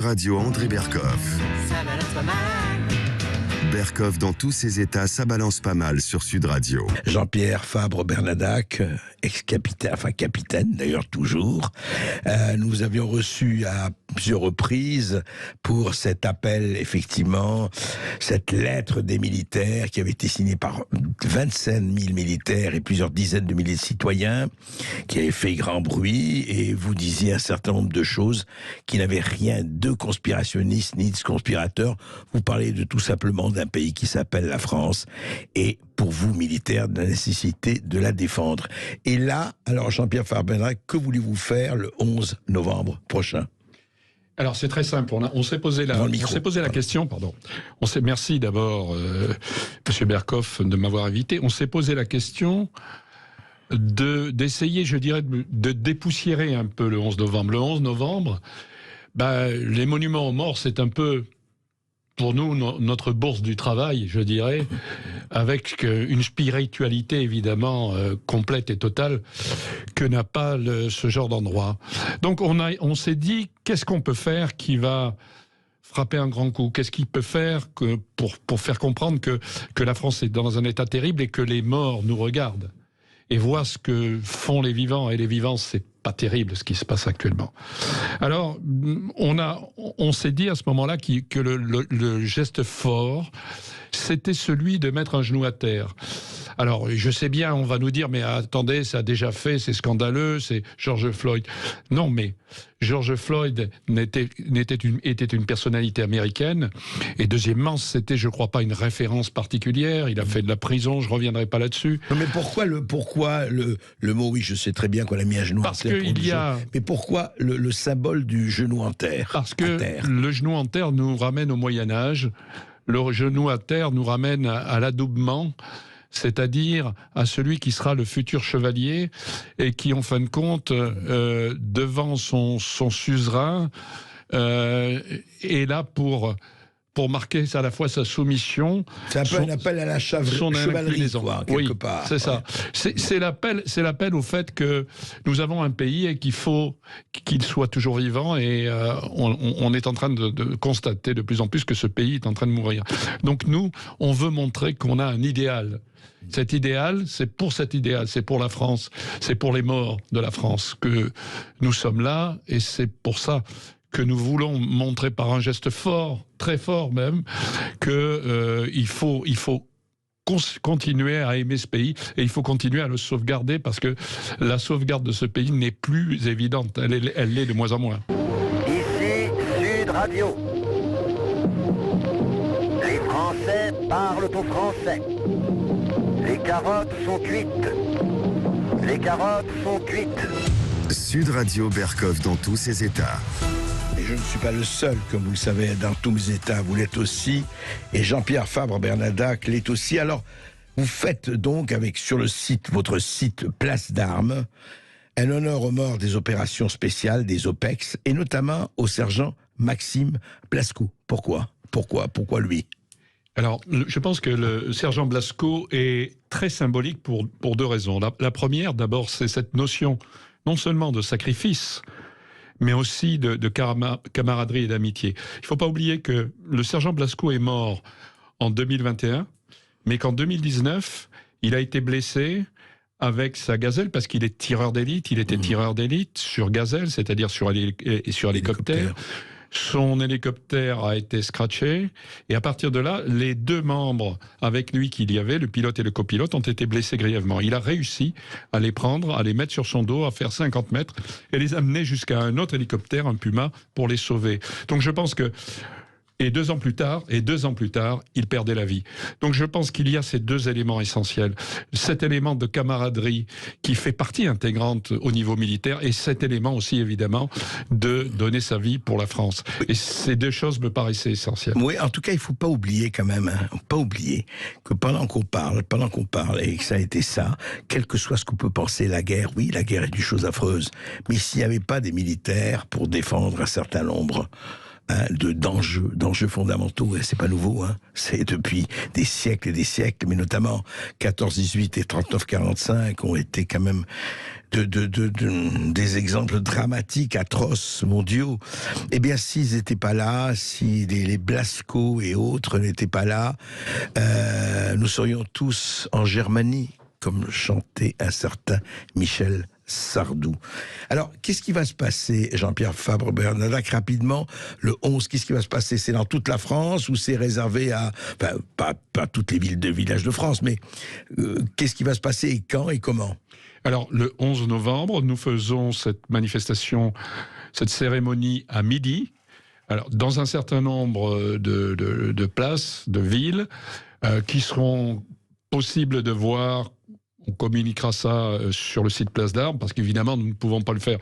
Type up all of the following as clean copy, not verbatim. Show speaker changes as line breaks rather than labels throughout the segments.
Radio André Berkoff.
Ça balance pas mal.
Berkoff dans tous ses états, ça balance pas mal sur Sud Radio.
Jean-Pierre Fabre-Bernadac, ex-capitaine, enfin capitaine d'ailleurs toujours. Nous avions reçu à plusieurs reprises pour cet appel, effectivement, cette lettre des militaires qui avait été signée par 25 000 militaires et plusieurs dizaines de milliers de citoyens, qui avait fait grand bruit, et vous disiez un certain nombre de choses qui n'avaient rien de conspirationniste ni de conspirateur. Vous parlez de tout simplement d'un pays qui s'appelle la France, et pour vous, militaires, de la nécessité de la défendre. Et là, alors Jean-Pierre Fabre-Bernadac, que voulez-vous faire le 11 novembre prochain ?
Alors c'est très simple, on s'est posé la question, pardon. Merci d'abord, Monsieur Berkoff, de m'avoir invité. On s'est posé la question d'essayer, je dirais, de dépoussiérer un peu le 11 novembre. Le 11 novembre, les monuments aux morts, c'est un peu, pour nous, notre bourse du travail, je dirais, avec une spiritualité évidemment complète et totale que n'a pas ce genre d'endroit. Donc on s'est dit, qu'est-ce qu'on peut faire qui va frapper un grand coup ? Qu'est-ce qu'il peut faire pour faire comprendre que la France est dans un état terrible et que les morts nous regardent et voient ce que font les vivants, et les vivants, c'est pas terrible ce qui se passe actuellement. Alors, on s'est dit à ce moment-là que le geste fort, c'était celui de mettre un genou à terre. Alors, je sais bien, on va nous dire, mais attendez, ça a déjà fait, c'est scandaleux, c'est George Floyd. Non, mais George Floyd était une personnalité américaine, et deuxièmement, c'était, je crois pas, une référence particulière. Il a fait de la prison, je reviendrai pas là-dessus.
Non, mais pourquoi le mot, oui, je sais très bien qu'on a mis un genou en terre. Mais pourquoi le symbole du genou en terre ?
Parce que le genou en terre nous ramène au Moyen-Âge, le genou à terre nous ramène à l'adoubement, c'est-à-dire à celui qui sera le futur chevalier et qui, en fin de compte, devant son suzerain, est là pour marquer à la fois sa soumission. C'est
un peu un appel à la chevalerie, quoi, quelque part.
C'est ça. C'est l'appel au fait que nous avons un pays et qu'il faut qu'il soit toujours vivant, et on est en train de constater de plus en plus que ce pays est en train de mourir. Donc nous, on veut montrer qu'on a un idéal. Cet idéal, c'est pour la France, c'est pour les morts de la France que nous sommes là, et c'est pour ça que nous voulons montrer par un geste fort, très fort même, il faut continuer à aimer ce pays, et il faut continuer à le sauvegarder, parce que la sauvegarde de ce pays n'est plus évidente, elle l'est de moins en moins.
Ici Sud Radio. Les Français parlent aux Français. Les carottes sont cuites. Les carottes sont cuites.
Sud Radio Berkoff dans tous ses états.
Et je ne suis pas le seul, comme vous le savez, dans tous mes états. Vous l'êtes aussi. Et Jean-Pierre Fabre-Bernadac l'est aussi. Alors, vous faites donc, sur votre site Place d'Armes, un honneur aux morts des opérations spéciales, des OPEX, et notamment au sergent Maxime Blasco. Pourquoi lui ?
Alors, je pense que le sergent Blasco est très symbolique pour deux raisons. La première, d'abord, c'est cette notion non seulement de sacrifice, mais aussi de camaraderie et d'amitié. Il ne faut pas oublier que le sergent Blasco est mort en 2021, mais qu'en 2019, il a été blessé avec sa Gazelle, parce qu'il est tireur d'élite. Il était tireur d'élite sur Gazelle, c'est-à-dire sur hélicoptère. Son hélicoptère a été scratché, et à partir de là, les deux membres avec lui qu'il y avait, le pilote et le copilote, ont été blessés grièvement. Il a réussi à les prendre, à les mettre sur son dos, à faire 50 mètres, et les amener jusqu'à un autre hélicoptère, un Puma, pour les sauver. Donc je pense que... Et 2 ans plus tard, il perdait la vie. Donc je pense qu'il y a ces deux éléments essentiels. Cet élément de camaraderie qui fait partie intégrante au niveau militaire, et cet élément aussi, évidemment, de donner sa vie pour la France. Et ces deux choses me paraissaient essentielles.
Oui, en tout cas, il ne faut pas oublier quand même, pas oublier que pendant qu'on parle, et que ça a été ça, quel que soit ce qu'on peut penser, la guerre, oui, la guerre est une chose affreuse. Mais s'il n'y avait pas des militaires pour défendre un certain nombre hein, d'enjeux fondamentaux, et c'est pas nouveau, hein. C'est depuis des siècles et des siècles, mais notamment 14-18 et 39-45 ont été quand même des exemples dramatiques, atroces, mondiaux. Eh bien, s'ils n'étaient pas là, si les Blasco et autres n'étaient pas là, nous serions tous en Germanie, comme chantait un certain Michel Sardou. Alors, qu'est-ce qui va se passer, Jean-Pierre Fabre-Bernadac, rapidement, le 11, qu'est-ce qui va se passer? C'est dans toute la France ou c'est réservé à, enfin, pas toutes les villages de France, mais qu'est-ce qui va se passer et quand et comment?
Alors, le 11 novembre, nous faisons cette manifestation, cette cérémonie à midi. Alors, dans un certain nombre de places, de villes, qui seront possibles de voir. On communiquera ça sur le site Place d'Armes, parce qu'évidemment, nous ne pouvons pas le faire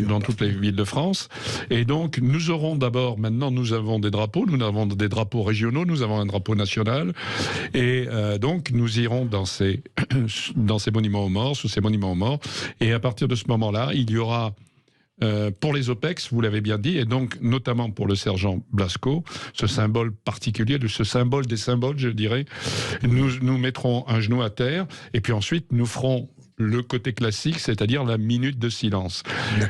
dans toutes les villes de France. Et donc, nous aurons d'abord, maintenant, nous avons des drapeaux, nous avons des drapeaux régionaux, nous avons un drapeau national. Et donc, nous irons dans ces monuments aux morts, sous ces monuments aux morts. Et à partir de ce moment-là, il y aura... pour les OPEX, vous l'avez bien dit, et donc notamment pour le sergent Blasco, ce symbole particulier, ce symbole des symboles, je dirais, nous mettrons un genou à terre, et puis ensuite nous ferons le côté classique, c'est-à-dire la minute de silence.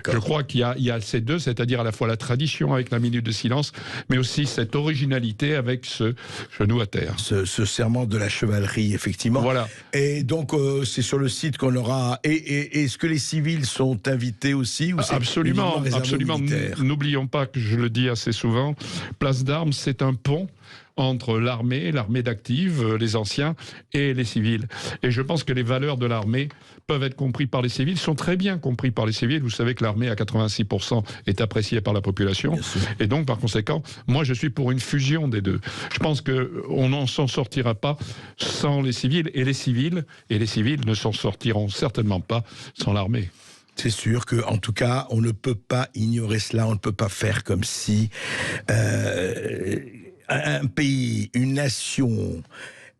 Je crois qu'il y a ces deux, c'est-à-dire à la fois la tradition avec la minute de silence, mais aussi cette originalité avec ce genou à terre.
Ce serment de la chevalerie, effectivement.
Voilà.
Et donc, c'est sur le site qu'on aura... Et est-ce que les civils sont invités aussi ou
Absolument, absolument. N'oublions pas que je le dis assez souvent, Place d'Armes, c'est un pont entre l'armée d'active, les anciens, et les civils. Et je pense que les valeurs de l'armée peuvent être comprises par les civils, sont très bien comprises par les civils. Vous savez que l'armée, à 86%, est appréciée par la population. Et donc, par conséquent, moi, je suis pour une fusion des deux. Je pense qu'on n'en s'en sortira pas sans les civils. Et les civils ne s'en sortiront certainement pas sans l'armée.
C'est sûr que, en tout cas, on ne peut pas ignorer cela, on ne peut pas faire comme si un pays, une nation,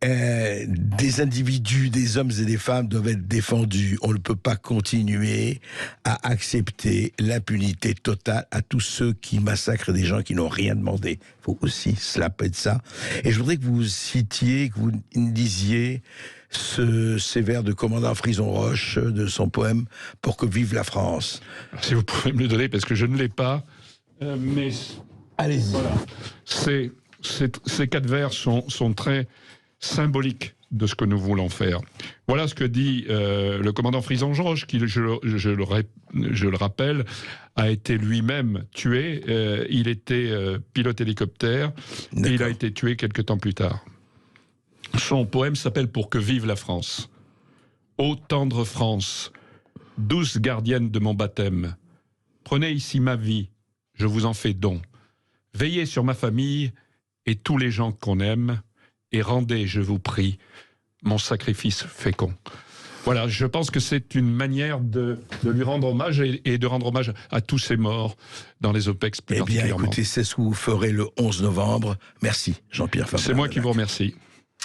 des individus, des hommes et des femmes doivent être défendus. On ne peut pas continuer à accepter l'impunité totale à tous ceux qui massacrent des gens qui n'ont rien demandé. Il faut aussi se rappeler de ça. Et je voudrais que vous citiez, que vous disiez ces vers de commandant Frison Roche, de son poème « Pour que vive la France ».
Si vous pouvez me le donner, parce que je ne l'ai pas, mais...
Allez-y.
Voilà. Ces quatre vers sont très symboliques de ce que nous voulons faire. Voilà ce que dit le commandant Frison Roche, qui, je le rappelle, a été lui-même tué. Il était pilote hélicoptère et il a été tué quelque temps plus tard. Son poème s'appelle « Pour que vive la France ». Ô tendre France, douce gardienne de mon baptême, prenez ici ma vie, je vous en fais don. Veillez sur ma famille et tous les gens qu'on aime, et rendez, je vous prie, mon sacrifice fécond. Voilà, je pense que c'est une manière de lui rendre hommage et de rendre hommage à tous ces morts dans les OPEX plus particulièrement.
Eh bien, écoutez, c'est ce que vous ferez le 11 novembre. Merci, Jean-Pierre Fabre.
C'est moi qui vous remercie.